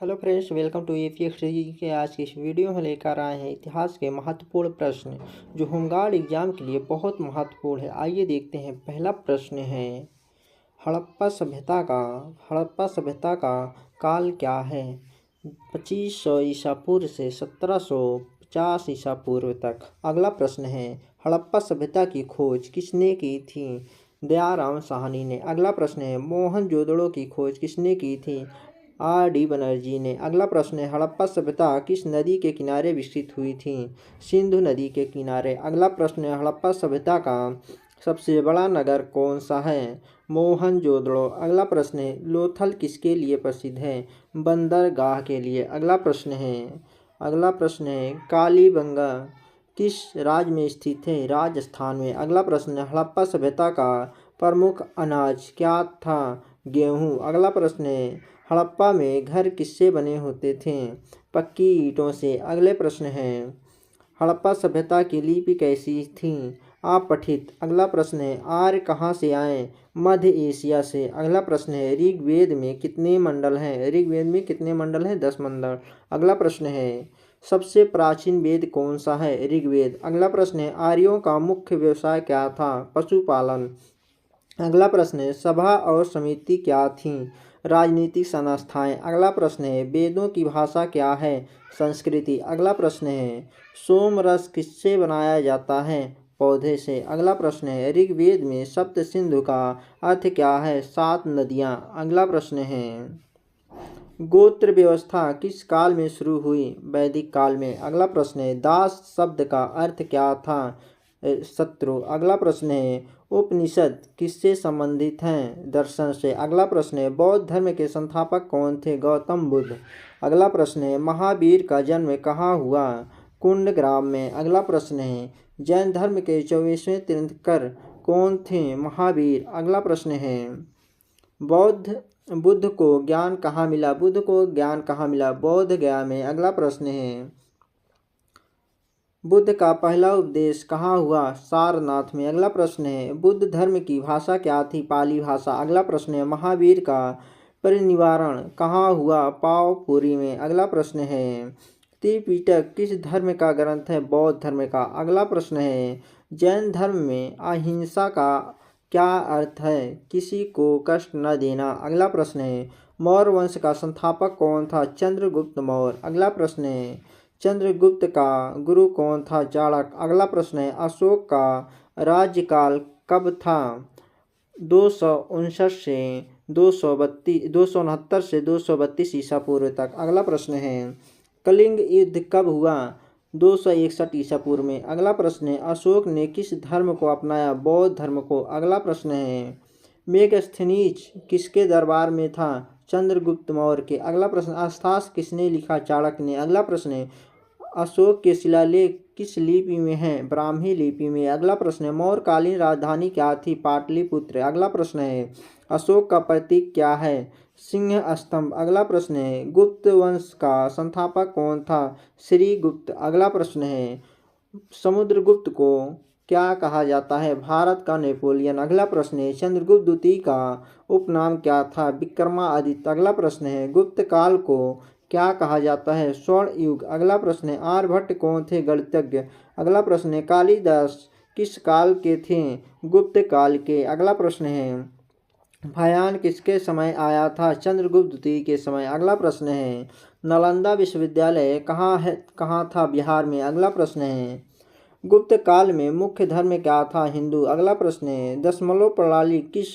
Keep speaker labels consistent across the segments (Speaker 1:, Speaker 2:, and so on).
Speaker 1: Hello friends, welcome to APXD के आज की इस वीडियो में लेकर आए हैं इतिहास के महत्वपूर्ण प्रश्न जो होमगार्ड एग्जाम के लिए बहुत महत्वपूर्ण है। आइए देखते हैं। पहला प्रश्न है, हड़प्पा सभ्यता का काल क्या है? 2500 ईसा पूर्व से 1750 ईसा पूर्व तक। अगला प्रश्न है, हड़प्पा सभ्यता की खोज किसने की थी? दयाराम साहनी ने। अगला प्रश्न है, मोहनजोदड़ो की खोज किसने की थी? RD बनर्जी ने। अगला प्रश्न है, हड़प्पा सभ्यता किस नदी के किनारे विकसित हुई थी? सिंधु नदी के किनारे। अगला प्रश्न है, हड़प्पा सभ्यता का सबसे बड़ा नगर कौन सा है? मोहनजोदड़ो। अगला प्रश्न है, लोथल किसके लिए प्रसिद्ध है? बंदरगाह के लिए। अगला प्रश्न है, कालीबंगा किस राज्य में स्थित है? राजस्थान में। अगला प्रश्न है, हड़प्पा सभ्यता का प्रमुख अनाज क्या था? गेहूँ। अगला प्रश्न है, हड़प्पा में घर किससे बने होते थे? पक्की ईंटों से। अगले प्रश्न है, हड़प्पा सभ्यता की लिपि कैसी थी? अपठित। अगला प्रश्न है, आर्य कहाँ से आए? मध्य एशिया से। अगला प्रश्न है, ऋग्वेद में कितने मंडल हैं? ऋग्वेद में कितने मंडल हैं? 10 मंडल। अगला प्रश्न है, सबसे प्राचीन वेद कौन सा है? ऋग्वेद। अगला प्रश्न है, आर्यों का मुख्य व्यवसाय क्या था? पशुपालन। अगला प्रश्न है, सभा और समिति क्या थी? राजनीतिक संस्थाएं। अगला प्रश्न है, वेदों की भाषा क्या है? संस्कृति। अगला प्रश्न है, सोमरस किससे बनाया जाता है? पौधे से। अगला प्रश्न है, ऋग्वेद में सप्त सिंधु का अर्थ क्या है? 7 नदियाँ। अगला प्रश्न है, गोत्र व्यवस्था किस काल में शुरू हुई? वैदिक काल में। अगला प्रश्न है, दास शब्द का अर्थ क्या था? शत्रु। अगला प्रश्न है, उपनिषद किससे संबंधित हैं? दर्शन से। अगला प्रश्न है, बौद्ध धर्म के संस्थापक कौन थे? गौतम बुद्ध। अगला प्रश्न है, महावीर का जन्म कहाँ हुआ? कुंडग्राम में। अगला प्रश्न है, जैन धर्म के 24वें तीर्थंकर कौन थे? महावीर। अगला प्रश्न है, बुद्ध को ज्ञान कहाँ मिला? बुद्ध को ज्ञान कहाँ मिला? बोध गया में। अगला प्रश्न है, बुद्ध का पहला उपदेश कहाँ हुआ? सारनाथ में। अगला प्रश्न है, बुद्ध धर्म की भाषा क्या थी? पाली भाषा। अगला प्रश्न है, महावीर का परिनिर्वाण कहाँ हुआ? पावपुरी में। अगला प्रश्न है, त्रिपिटक किस धर्म का ग्रंथ है? बौद्ध धर्म का। अगला प्रश्न है, जैन धर्म में अहिंसा का क्या अर्थ है? किसी को कष्ट न देना। अगला प्रश्न है, मौर्य वंश का संस्थापक कौन था? चंद्रगुप्त मौर्य। अगला प्रश्न है, चंद्रगुप्त का गुरु कौन था? चाणक्य। अगला प्रश्न है, अशोक का राज्यकाल कब था? 259 से 269 से 232 ईसा पूर्व तक। अगला प्रश्न है, कलिंग युद्ध कब हुआ? 261 ईसा पूर्व में। अगला प्रश्न है, अशोक ने किस धर्म को अपनाया? बौद्ध धर्म को। अगला प्रश्न है, मेगस्थनीज किसके दरबार में था? चंद्रगुप्त मौर्य के। अगला प्रश्न, अर्थशास्त्र किसने लिखा? चाणक्य ने। अगला प्रश्न है, अशोक के शिलालेख किस लिपि में हैं? ब्राह्मी लिपि में। अगला प्रश्न है, मौर्यकालीन राजधानी क्या थी? पाटलिपुत्र। अगला प्रश्न है, अशोक का प्रतीक क्या है? सिंह स्तंभ। अगला प्रश्न है, गुप्त वंश का संस्थापक कौन था? श्रीगुप्त। अगला प्रश्न है, समुद्रगुप्त को क्या कहा जाता है? भारत का नेपोलियन। अगला प्रश्न है, चंद्रगुप्त द्वितीय का उपनाम क्या था? विक्रमादित्य। अगला प्रश्न है, गुप्त काल को क्या कहा जाता है? स्वर्ण युग। अगला प्रश्न है, आर्यभट्ट कौन थे? गणितज्ञ। अगला प्रश्न है, कालिदास किस काल के थे? गुप्त काल के। अगला प्रश्न है, फायान किसके समय आया था? चंद्रगुप्त द्वितीय के समय। अगला प्रश्न है, नालंदा विश्वविद्यालय कहाँ था? बिहार में। अगला प्रश्न है, गुप्त काल में मुख्य धर्म क्या था? हिंदू। अगला प्रश्न है, दशमलव प्रणाली किस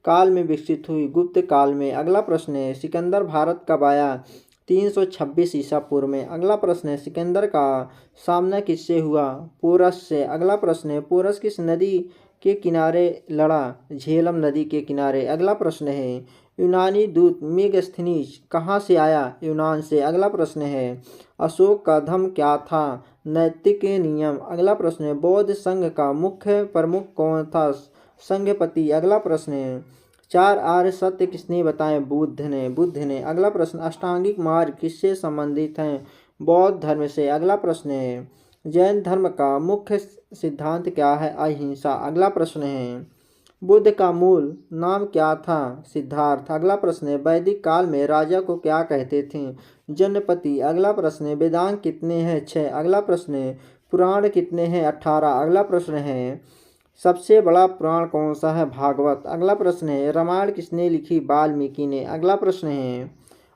Speaker 1: काल में विकसित हुई? गुप्त काल में। अगला प्रश्न है, सिकंदर भारत कब आया? 326 ईसा पूर्व में। अगला प्रश्न है, सिकंदर का सामना किससे हुआ? पोरस से। अगला प्रश्न है, पोरस किस नदी के किनारे लड़ा? झेलम नदी के किनारे। अगला प्रश्न है, यूनानी दूत मेगस्थनीज कहाँ से आया? यूनान से। अगला प्रश्न है, अशोक का धर्म क्या था? नैतिक नियम। अगला प्रश्न है, बौद्ध संघ का मुख्य प्रमुख कौन था? संघपति। अगला प्रश्न है, 4 आर्य सत्य किसने बताए? बुद्ध ने। अगला प्रश्न, अष्टांगिक मार्ग किससे संबंधित हैं? बौद्ध धर्म से। अगला प्रश्न है, जैन धर्म का मुख्य सिद्धांत क्या है? अहिंसा। अगला प्रश्न है, बुद्ध का मूल नाम क्या था? सिद्धार्थ। अगला प्रश्न है, वैदिक काल में राजा को क्या कहते थे? जनपति। अगला प्रश्न है, वेदांग कितने हैं? 6। अगला प्रश्न है, पुराण कितने हैं? 18। अगला प्रश्न है, सबसे बड़ा पुराण कौन सा है? भागवत। अगला प्रश्न है, रामायण किसने लिखी? वाल्मीकि ने। अगला प्रश्न है,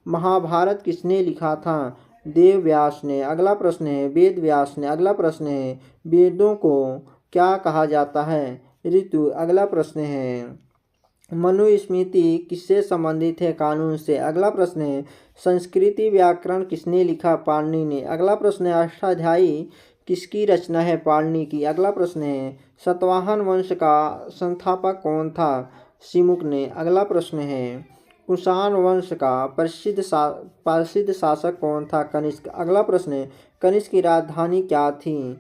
Speaker 1: महाभारत किसने लिखा था? देव व्यास ने। अगला प्रश्न है, वेद व्यास ने। अगला प्रश्न है, वेदों को क्या कहा जाता है? ऋतु। अगला प्रश्न है, मनुस्मृति किससे संबंधित है? कानून से। अगला प्रश्न है, संस्कृति व्याकरण किसने लिखा? पाणिनि ने। अगला प्रश्न है, अष्टाध्यायी किसकी रचना है? पाणिनि की। अगला प्रश्न है, सातवाहन वंश का संस्थापक कौन था? सिमुक ने। अगला प्रश्न है, कुषाण वंश का प्रसिद्ध शासक कौन था? कनिष्क। अगला प्रश्न है, कनिष्क की राजधानी क्या थी?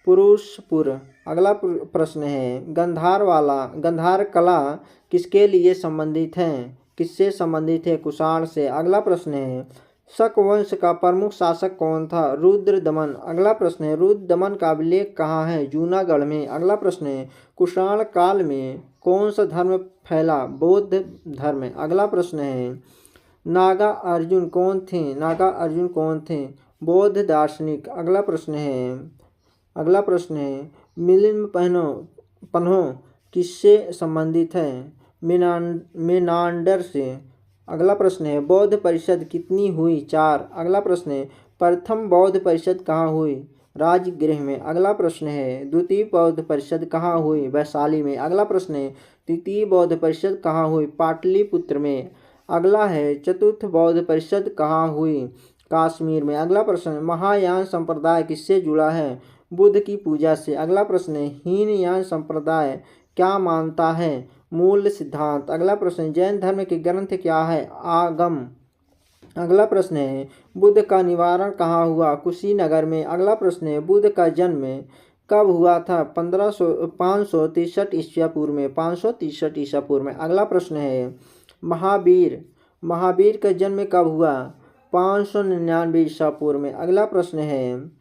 Speaker 1: पुरुषपुर। अगला प्रश्न है, गंधार कला किसके लिए संबंधित है? किससे संबंधित है? कुषाण से। अगला प्रश्न है, शक वंश का प्रमुख शासक कौन था? रुद्रदमन। अगला प्रश्न है, रुद्रदमन का अभिलेख कहाँ है? जूनागढ़ में। अगला प्रश्न है, कुषाण काल में कौन सा धर्म फैला? बौद्ध धर्म। अगला प्रश्न है, नागा अर्जुन कौन थे? बौद्ध दार्शनिक। अगला प्रश्न है, मिलिंद पन्हो किससे संबंधित है? मेनांडर से। अगला प्रश्न है, बौद्ध परिषद कितनी हुई? 4। अगला प्रश्न है, प्रथम बौद्ध परिषद कहाँ हुई? राजगृह में। अगला प्रश्न है, द्वितीय बौद्ध परिषद कहाँ हुई? वैशाली में। अगला प्रश्न है, तृतीय बौद्ध परिषद कहाँ हुई? पाटलिपुत्र में। अगला है, चतुर्थ बौद्ध परिषद कहाँ हुई? कश्मीर में। अगला प्रश्न, महायान संप्रदाय किससे जुड़ा है? बुद्ध की पूजा से। अगला प्रश्न है, हीनयान संप्रदाय क्या मानता है? मूल सिद्धांत। अगला प्रश्न, जैन धर्म के ग्रंथ क्या है? आगम। अगला प्रश्न है, बुद्ध का निवारण कहाँ हुआ? कुशीनगर में। अगला प्रश्न है, बुद्ध का जन्म कब हुआ था? 563 ईसा पूर्व में। 563 ईसा पूर्व में। अगला प्रश्न है, महावीर का जन्म कब हुआ? 599 ईसा पूर्व में। अगला प्रश्न है,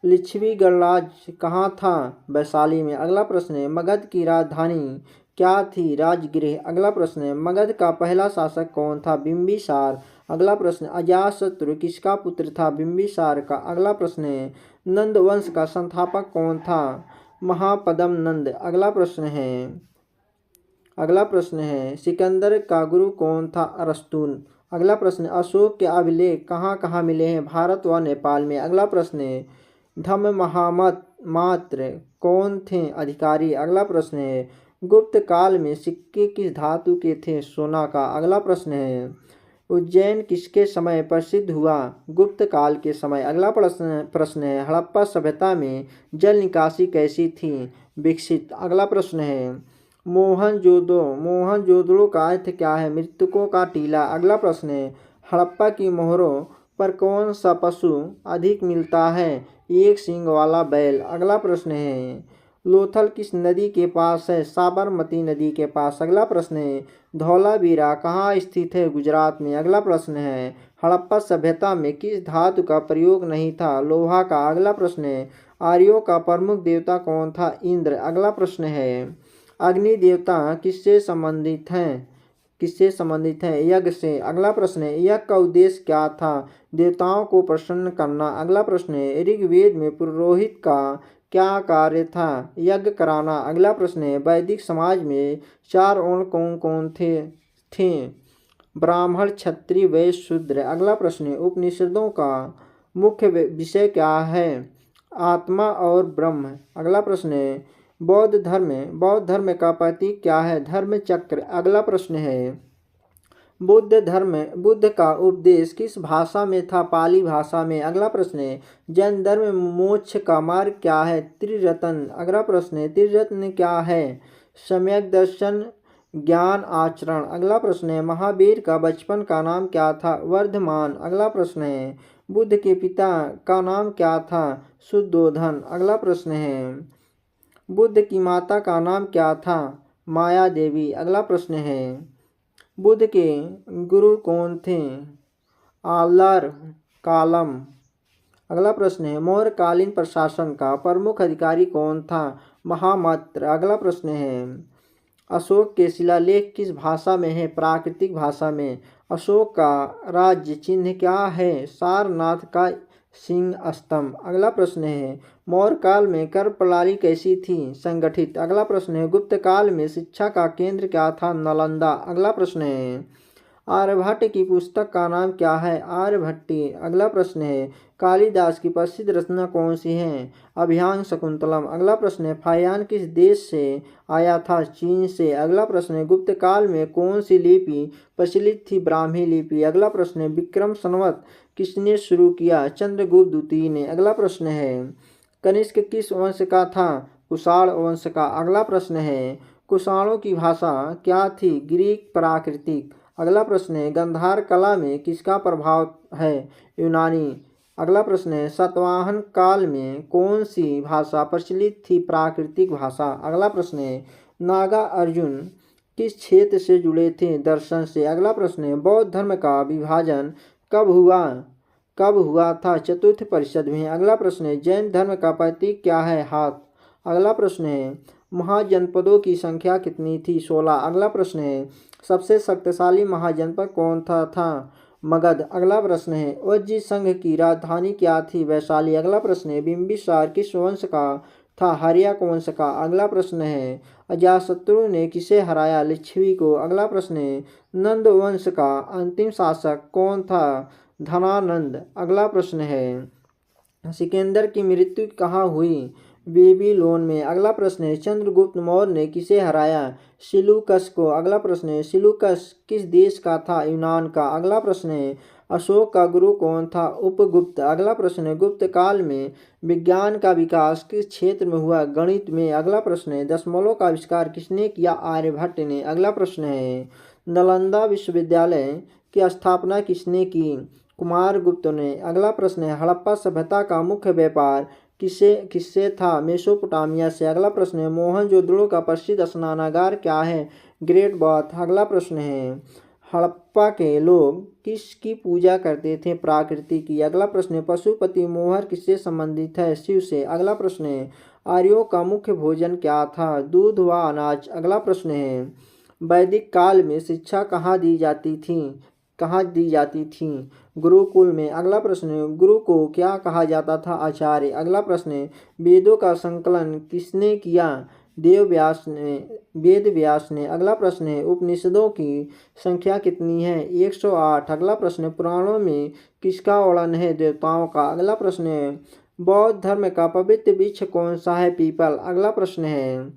Speaker 1: लिच्छवी गणराज्य कहाँ था? वैशाली में। अगला प्रश्न है, मगध की राजधानी क्या थी? राजगृह। अगला प्रश्न है, मगध का पहला शासक कौन था? बिंबिसार। अगला प्रश्न, अजातशत्रु किसका पुत्र था? बिंबिसार का। अगला प्रश्न है, नंद वंश का संस्थापक कौन था? महापद्म नंद। अगला प्रश्न है, सिकंदर का गुरु कौन था? अरस्तून। अगला प्रश्न, अशोक के अभिलेख कहाँ कहाँ मिले हैं? भारत व नेपाल में। अगला प्रश्न है, धम्म महामात्र कौन थे अधिकारी? अगला प्रश्न है, गुप्त काल में सिक्के किस धातु के थे? सोना का। अगला प्रश्न है, उज्जैन किसके समय प्रसिद्ध हुआ? गुप्त काल के समय। अगला प्रश्न है, हड़प्पा सभ्यता में जल निकासी कैसी थी? विकसित। अगला प्रश्न है, मोहनजोदड़ो का अर्थ क्या है? मृतकों का टीला। अगला प्रश्न है, हड़प्पा की मोहरों पर कौन सा पशु अधिक मिलता है? एक सींग वाला बैल। अगला प्रश्न है, लोथल किस नदी के पास है? साबरमती नदी के पास। अगला प्रश्न है, धौलावीरा कहाँ स्थित है? गुजरात में। अगला प्रश्न है, हड़प्पा सभ्यता में किस धातु का प्रयोग नहीं था? लोहा का। अगला प्रश्न है, आर्यों का प्रमुख देवता कौन था? इंद्र। अगला प्रश्न है, अग्नि देवता किससे संबंधित है? यज्ञ से। अगला प्रश्न है, यज्ञ का उद्देश्य क्या था? देवताओं को प्रसन्न करना। अगला प्रश्न है, ऋग्वेद में पुरोहित का क्या कार्य था? यज्ञ कराना। अगला प्रश्न है, वैदिक समाज में 4 वर्ण कौन कौन थे? ब्राह्मण, क्षत्रिय, वैश्य, शूद्र। अगला प्रश्न है, उपनिषदों का मुख्य विषय क्या है? आत्मा और ब्रह्म। अगला प्रश्न है, बौद्ध धर्म का प्रतीक क्या है? धर्म चक्र। अगला प्रश्न है, बुद्ध का उपदेश किस भाषा में था? पाली भाषा में। अगला प्रश्न है, जैन धर्म में मोक्ष का मार्ग क्या है? त्रिरत्न। अगला प्रश्न है, त्रिरत्न क्या है? सम्यक दर्शन, ज्ञान, आचरण। अगला प्रश्न है, महावीर का बचपन का नाम क्या था? वर्धमान। अगला प्रश्न है, बुद्ध के पिता का नाम क्या था? शुद्धोधन। अगला प्रश्न है, बुद्ध की माता का नाम क्या था? माया देवी। अगला प्रश्न है, बुद्ध के गुरु कौन थे? आलर कालम। अगला प्रश्न है, मौर्यकालीन प्रशासन का प्रमुख अधिकारी कौन था? महामात्र। अगला प्रश्न है, अशोक के शिलालेख किस भाषा में है? प्राकृतिक भाषा में। अशोक का राज्य चिन्ह क्या है? सारनाथ का सिंह स्तंभ। अगला प्रश्न है मौर्य काल में कर प्रणाली कैसी थी? संगठित। अगला प्रश्न है गुप्त काल में शिक्षा का केंद्र क्या था? नालंदा। अगला प्रश्न है आर्यभट्ट की पुस्तक का नाम क्या है? आर्यभट्टी। अगला प्रश्न है कालिदास की प्रसिद्ध रचना कौन सी है? अभिज्ञान शकुंतलम। अगला प्रश्न है फाहियान किस देश से आया था? चीन से। अगला प्रश्न है गुप्त काल में कौन सी लिपि प्रचलित थी? ब्राह्मी लिपि। अगला प्रश्न है विक्रम संवत किसने शुरू किया? चंद्रगुप्त द्वितीय ने। अगला प्रश्न है कनिष्क किस वंश का था? कुषाण वंश का। अगला प्रश्न है कुषाणों की भाषा क्या थी? ग्रीक प्राकृतिक। अगला प्रश्न है गंधार कला में किसका प्रभाव है? यूनानी। अगला प्रश्न है सातवाहन काल में कौन सी भाषा प्रचलित थी? प्राकृतिक भाषा। अगला प्रश्न है नागा अर्जुन किस क्षेत्र से जुड़े थे? दर्शन से। अगला प्रश्न है बौद्ध धर्म का विभाजन कब हुआ था? चतुर्थ परिषद में। अगला प्रश्न है जैन धर्म का प्रतीक क्या है? हाथ। अगला प्रश्न है महाजनपदों की संख्या कितनी थी? 16। अगला प्रश्न है सबसे शक्तिशाली महाजनपद कौन था? मगध। अगला प्रश्न है वज्जी संघ की राजधानी क्या थी? वैशाली। अगला प्रश्न है बिंबिसार किस वंश का था? हर्यक वंश का। अगला प्रश्न है अजातशत्रु ने किसे हराया? लिच्छवी को। अगला प्रश्न है नंद वंश का अंतिम शासक कौन था? धनानंद। अगला प्रश्न है सिकंदर की मृत्यु कहाँ हुई? बेबीलोन में। अगला प्रश्न है चंद्रगुप्त मौर्य ने किसे हराया? सिलूकस को। अगला प्रश्न है सिलूकस किस देश का था? यूनान का। अगला प्रश्न है अशोक का गुरु कौन था? उपगुप्त। अगला प्रश्न है गुप्त काल में विज्ञान का विकास किस क्षेत्र में हुआ? गणित में। अगला प्रश्न है दशमलव का आविष्कार किसने किया? आर्यभट्ट ने। अगला प्रश्न है नालंदा विश्वविद्यालय की स्थापना किसने की? कुमारगुप्त ने। अगला प्रश्न है हड़प्पा सभ्यता का मुख्य व्यापार किससे था? मेसोपोटामिया से। अगला प्रश्न है मोहनजोदड़ो का प्रसिद्ध स्नानागार क्या है? Great bath. अगला प्रश्न है हड़प्पा के लोग किसकी पूजा करते थे? प्रकृति की। अगला प्रश्न है पशुपति मोहर किससे संबंधित है? शिव से। अगला प्रश्न है आर्यों का मुख्य भोजन क्या था? दूध व अनाज। अगला प्रश्न है वैदिक काल में शिक्षा कहाँ दी जाती थी? गुरुकुल में। अगला प्रश्न है गुरु को क्या कहा जाता था? आचार्य। अगला प्रश्न है वेदों का संकलन किसने किया? वेद व्यास ने। अगला प्रश्न है उपनिषदों की संख्या कितनी है? 108। अगला प्रश्न है पुराणों में किसका वर्णन है? देवताओं का। अगला प्रश्न है बौद्ध धर्म का पवित्र वृक्ष कौन सा है? पीपल। अगला प्रश्न है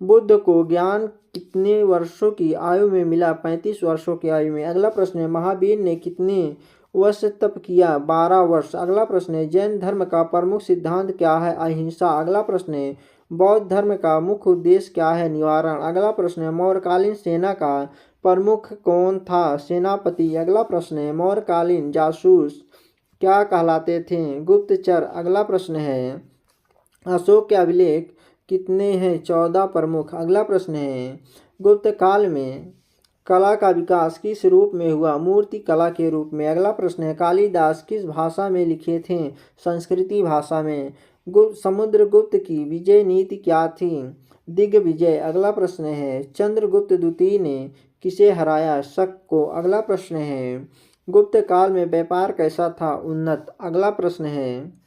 Speaker 1: बुद्ध को ज्ञान कितने वर्षों की आयु में मिला? 35 वर्षों की आयु में। अगला प्रश्न है महावीर ने कितने वर्ष तप किया? 12 वर्ष। अगला प्रश्न है जैन धर्म का प्रमुख सिद्धांत क्या है? अहिंसा। अगला प्रश्न है बौद्ध धर्म का मुख्य उद्देश्य क्या है? निवारण। अगला प्रश्न है मौर्यकालीन सेना का प्रमुख कौन था? सेनापति। अगला प्रश्न है मौर्यकालीन जासूस क्या कहलाते थे? गुप्तचर। अगला प्रश्न है अशोक के अभिलेख कितने हैं? 14 प्रमुख। अगला प्रश्न है गुप्त काल में कला का विकास किस रूप में हुआ? मूर्ति कला के रूप में। अगला प्रश्न है कालिदास किस भाषा में लिखे थे? संस्कृति भाषा में। समुद्रगुप्त की विजय नीति क्या थी? दिग्विजय। अगला प्रश्न है चंद्रगुप्त द्वितीय ने किसे हराया? शक को। अगला प्रश्न है गुप्त काल में व्यापार कैसा था? उन्नत। अगला प्रश्न है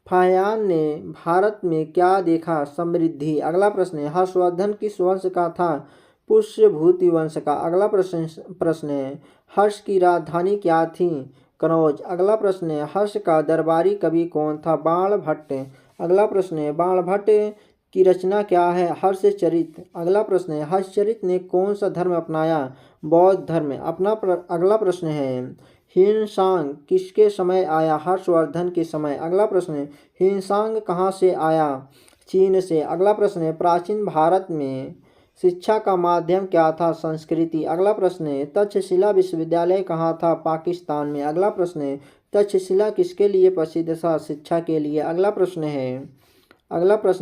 Speaker 1: फाहियान ने भारत में क्या देखा? समृद्धि। अगला प्रश्न है हर्षवर्धन किस वंश का था? पुष्यभूति वंश का। अगला प्रश्न है हर्ष की राजधानी क्या थी? कनौज। अगला प्रश्न है हर्ष का दरबारी कवि कौन था? बाणभट्ट। अगला प्रश्न है बाणभट्ट की रचना क्या है? हर्षचरित। अगला प्रश्न है हर्षचरित ने कौन सा धर्म अपनाया? बौद्ध धर्म। अगला प्रश्न है हिमसांग किसके समय आया? हर्षवर्धन के समय। अगला प्रश्न है हिमसांग कहाँ से आया? चीन से। अगला प्रश्न है प्राचीन भारत में शिक्षा का माध्यम क्या था? संस्कृति। अगला प्रश्न है तक्षशिला विश्वविद्यालय कहाँ था? पाकिस्तान में। अगला प्रश्न है तक्षशिला किसके लिए प्रसिद्ध था? शिक्षा के लिए। अगला प्रश्न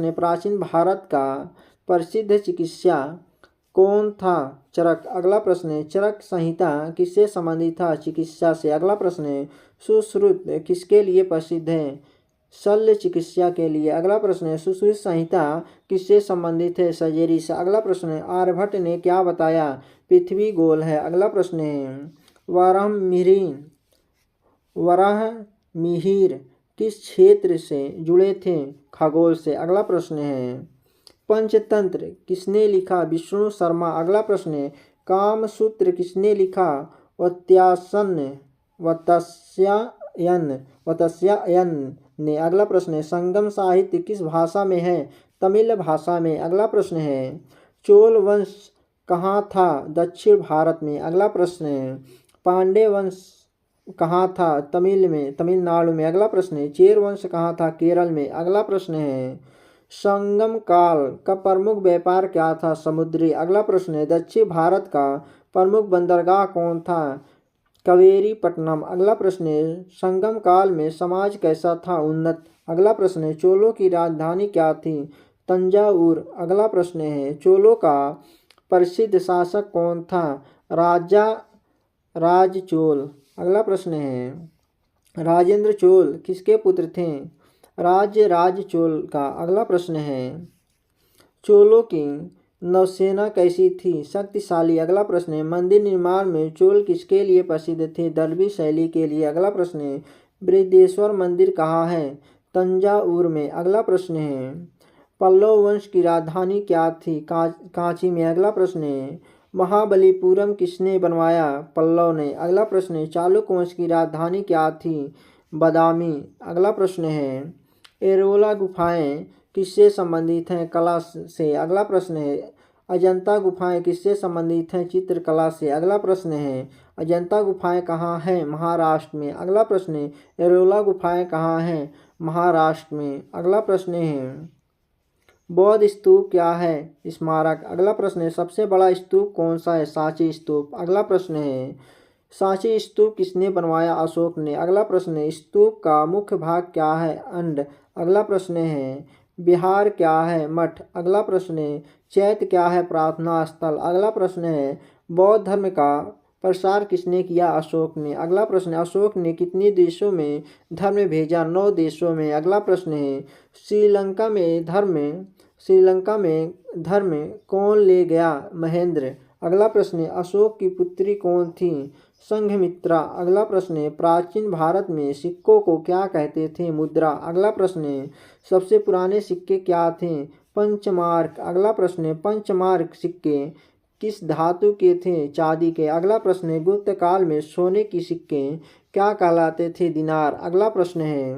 Speaker 1: है प्राचीन भारत का प्रसिद्ध चिकित्सा कौन था? चरक। अगला प्रश्न है चरक संहिता किससे संबंधित था? चिकित्सा से। अगला प्रश्न है सुश्रुत किसके लिए प्रसिद्ध है? शल्य चिकित्सा के लिए। अगला प्रश्न है सुश्रुत संहिता किससे संबंधित है? सर्जरी से। अगला प्रश्न है आर्यभट्ट ने क्या बताया? पृथ्वी गोल है। अगला प्रश्न है वराहमिहिर किस क्षेत्र से जुड़े थे? खगोल से। अगला प्रश्न है पंचतंत्र किसने लिखा? विष्णु शर्मा। अगला प्रश्न है कामसूत्र किसने लिखा? वत्स्यायन ने। अगला प्रश्न है संगम साहित्य किस भाषा में है? तमिल भाषा में। अगला प्रश्न है चोल वंश कहाँ था? दक्षिण भारत में। अगला प्रश्न है पांड्य वंश कहाँ था? तमिलनाडु में। अगला प्रश्न है चेर वंश कहाँ था? केरल में। अगला प्रश्न है संगम काल का प्रमुख व्यापार क्या था? समुद्री। अगला प्रश्न है दक्षिण भारत का प्रमुख बंदरगाह कौन था? कावेरीपट्टनम। अगला प्रश्न है संगम काल में समाज कैसा था? उन्नत। अगला प्रश्न है चोलों की राजधानी क्या थी? तंजावुर। अगला प्रश्न है चोलों का प्रसिद्ध शासक कौन था? राजा राजचोल। अगला प्रश्न है राजेंद्र चोल किसके पुत्र थे? राज चोल का। अगला प्रश्न है चोलों की नौसेना कैसी थी? शक्तिशाली। अगला प्रश्न है मंदिर निर्माण में चोल किसके लिए प्रसिद्ध थे? द्रविड़ शैली के लिए। अगला प्रश्न है बृहदेश्वर मंदिर कहाँ है? तंजावुर में। अगला प्रश्न है पल्लव वंश की राजधानी क्या थी? कांची में। अगला प्रश्न है महाबलीपुरम किसने बनवाया? पल्लव ने। अगला प्रश्न है चालुक्य वंश की राजधानी क्या थी? बादामी। अगला प्रश्न है एलोरा गुफाएं किससे संबंधित हैं? कला से। अगला प्रश्न है अजंता गुफाएं किससे संबंधित हैं? चित्रकला से। अगला प्रश्न है अजंता गुफाएं कहाँ हैं? महाराष्ट्र में। अगला प्रश्न है एलोरा गुफाएं कहाँ हैं? महाराष्ट्र में। अगला प्रश्न है बौद्ध स्तूप क्या है? स्मारक। अगला प्रश्न है सबसे बड़ा स्तूप कौन सा है? सांची स्तूप। अगला प्रश्न है सांची स्तूप किसने बनवाया? अशोक ने। अगला प्रश्न है स्तूप का मुख्य भाग क्या है? अंड। अगला प्रश्न है विहार क्या है? मठ। अगला प्रश्न है चैत्य क्या है? प्रार्थना स्थल। अगला प्रश्न है बौद्ध धर्म का प्रसार किसने किया? अशोक ने। अगला प्रश्न है अशोक ने कितने देशों में धर्म भेजा? 9 देशों में। अगला प्रश्न है श्रीलंका में धर्म कौन ले गया? महेंद्र। अगला प्रश्न है अशोक की पुत्री कौन थी? संघमित्रा। अगला प्रश्न है प्राचीन भारत में सिक्कों को क्या कहते थे? मुद्रा। अगला प्रश्न है सबसे पुराने सिक्के क्या थे? पंचमार्क। अगला प्रश्न है पंचमार्क सिक्के किस धातु के थे? चांदी के। अगला प्रश्न है गुप्त काल में सोने की सिक्के क्या कहलाते थे? दिनार। अगला प्रश्न है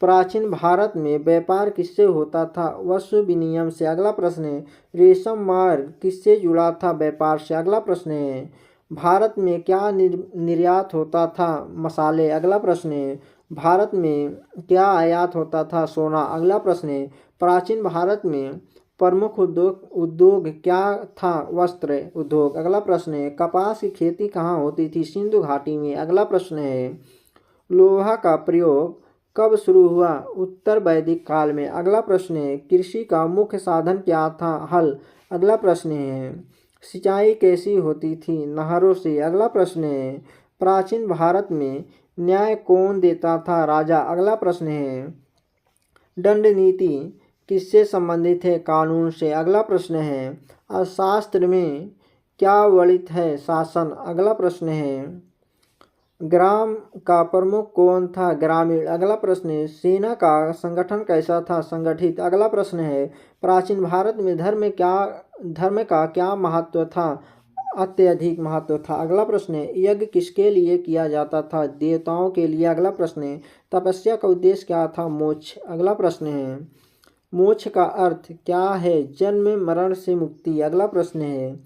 Speaker 1: प्राचीन भारत में व्यापार किससे होता था? वस्तु विनिमय से। अगला प्रश्न है रेशम मार्ग किससे जुड़ा था? व्यापार से। अगला प्रश्न है भारत में क्या निर्यात होता था? मसाले। अगला प्रश्न है भारत में क्या आयात होता था? सोना। अगला प्रश्न है प्राचीन भारत में प्रमुख उद्योग क्या था? वस्त्र उद्योग। अगला प्रश्न है कपास की खेती कहाँ होती थी? सिंधु घाटी में। अगला प्रश्न है लोहा का प्रयोग कब शुरू हुआ? उत्तर वैदिक काल में। अगला प्रश्न है कृषि का मुख्य साधन क्या था? हल। अगला प्रश्न है सिंचाई कैसी होती थी? नहरों से। अगला प्रश्न है प्राचीन भारत में न्याय कौन देता था? राजा। अगला प्रश्न है दंड नीति किससे संबंधित है? कानून से। अगला प्रश्न है अर्थशास्त्र में क्या वर्णित है? शासन। अगला प्रश्न है ग्राम का प्रमुख कौन था? ग्रामीण। अगला प्रश्न है सेना का संगठन कैसा था? संगठित। अगला प्रश्न है प्राचीन भारत में धर्म का क्या महत्व था? अत्यधिक महत्व था। अगला प्रश्न है यज्ञ किसके लिए किया जाता था? देवताओं के लिए। अगला प्रश्न है तपस्या का उद्देश्य क्या था? मोक्ष। अगला प्रश्न है मोक्ष का अर्थ क्या है? जन्म मरण से मुक्ति। अगला प्रश्न है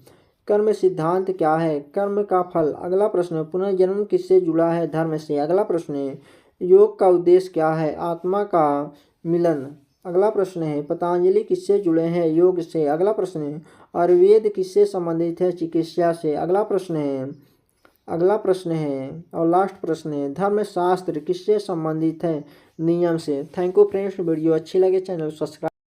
Speaker 1: कर्म सिद्धांत क्या है? कर्म का फल। अगला प्रश्न है पुनर्जन्म किससे जुड़ा है? धर्म से। अगला प्रश्न है योग का उद्देश्य क्या है? आत्मा का मिलन। अगला प्रश्न है पतंजलि किससे जुड़े हैं? योग से। अगला प्रश्न है आयुर्वेद किससे संबंधित है? चिकित्सा से। अगला प्रश्न है और लास्ट प्रश्न है धर्मशास्त्र किससे संबंधित है? नियम से। थैंक यू फ्रेंड्स, वीडियो अच्छी लगे चैनल सब्सक्राइब